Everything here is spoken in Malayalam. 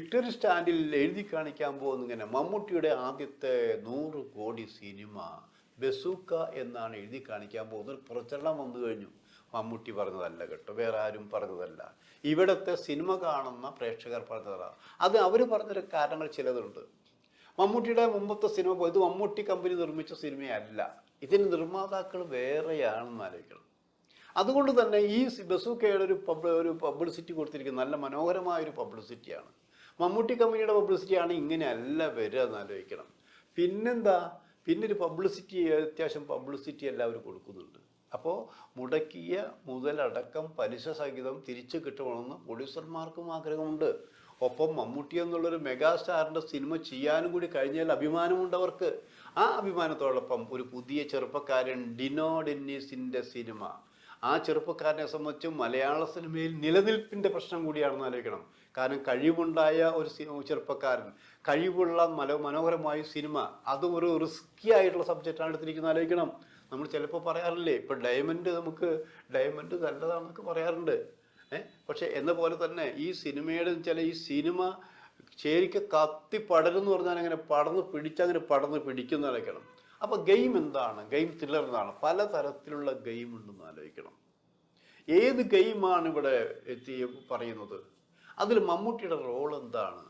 വിക്ടറി സ്റ്റാൻഡിൽ എഴുതി കാണിക്കാൻ പോകുന്നിങ്ങനെ മമ്മൂട്ടിയുടെ ആദ്യത്തെ 100 കോടി സിനിമ ബസൂക്ക എന്നാണ് എഴുതി കാണിക്കാൻ പോകുന്നത്. ഒരു പ്രചരണം വന്നു കഴിഞ്ഞു. മമ്മൂട്ടി പറഞ്ഞതല്ല കേട്ടോ, വേറെ ആരും പറഞ്ഞതല്ല, ഇവിടുത്തെ സിനിമ കാണുന്ന പ്രേക്ഷകർ പറഞ്ഞതാണ്. അത് അവർ പറഞ്ഞൊരു കാരണങ്ങൾ ചിലതുണ്ട്. മമ്മൂട്ടിയുടെ മുമ്പത്തെ സിനിമ പോയത് മമ്മൂട്ടി കമ്പനി നിർമ്മിച്ച സിനിമയല്ല, ഇതിന് നിർമ്മാതാക്കൾ വേറെയാണെന്ന് ആലോചിക്കണം. അതുകൊണ്ട് തന്നെ ഈ ബസൂക്കയുടെ ഒരു പബ്ലിസിറ്റി കൊടുത്തിരിക്കുന്നത് നല്ല മനോഹരമായൊരു പബ്ലിസിറ്റിയാണ്. മമ്മൂട്ടി കമ്പനിയുടെ പബ്ലിസിറ്റിയാണ്, ഇങ്ങനെയല്ല വരിക എന്ന് ആലോചിക്കണം. പിന്നെന്താ, പിന്നൊരു പബ്ലിസിറ്റി, അത്യാവശ്യം പബ്ലിസിറ്റി എല്ലാവരും കൊടുക്കുന്നുണ്ട്. അപ്പോൾ മുടക്കിയ മുതലടക്കം പലിശ സഹിതം തിരിച്ചു കിട്ടണമെന്ന് പ്രൊഡ്യൂസർമാർക്കും ആഗ്രഹമുണ്ട്. ഒപ്പം മമ്മൂട്ടി എന്നുള്ളൊരു മെഗാ സ്റ്റാറിൻ്റെ സിനിമ ചെയ്യാനും കൂടി കഴിഞ്ഞാൽ അഭിമാനമുണ്ട് അവർക്ക്. ആ അഭിമാനത്തോടൊപ്പം ഒരു പുതിയ ചെറുപ്പക്കാരൻ ഡിനോ ഡെന്നീസിൻ്റെ സിനിമ, ആ ചെറുപ്പക്കാരനെ സംബന്ധിച്ച് മലയാള സിനിമയിൽ നിലനിൽപ്പിൻ്റെ പ്രശ്നം കൂടിയാണെന്ന് ആലോചിക്കണം. കാരണം കഴിവുണ്ടായ ഒരു ചെറുപ്പക്കാരൻ, കഴിവുള്ള മനോഹരമായ സിനിമ, അതും ഒരു റിസ്കി ആയിട്ടുള്ള സബ്ജക്റ്റാണ് എടുത്തിരിക്കുന്നത് ആലോചിക്കണം. നമ്മൾ ചിലപ്പോൾ പറയാറില്ലേ, ഇപ്പം ഡയമണ്ട് നല്ലതാണെന്നൊക്കെ പറയാറുണ്ട്. പക്ഷെ എന്ന പോലെ തന്നെ ഈ സിനിമയുടെ ചില ഈ സിനിമ ശരിക്കും കത്തി പടരുന്ന് പറഞ്ഞാൽ അങ്ങനെ പടർന്ന് പിടിക്കുന്ന ആലോചിക്കണം. അപ്പോൾ ഗെയിം എന്താണ്, ഗെയിം ത്രില്ലർ എന്താണ്, പലതരത്തിലുള്ള ഗെയിം ഉണ്ടെന്ന് ആലോചിക്കണം. ഏത് ഗെയിമാണ് ഇവിടെ പറയുന്നത്? അതിൽ മമ്മൂട്ടിയുടെ റോൾ എന്താണ്?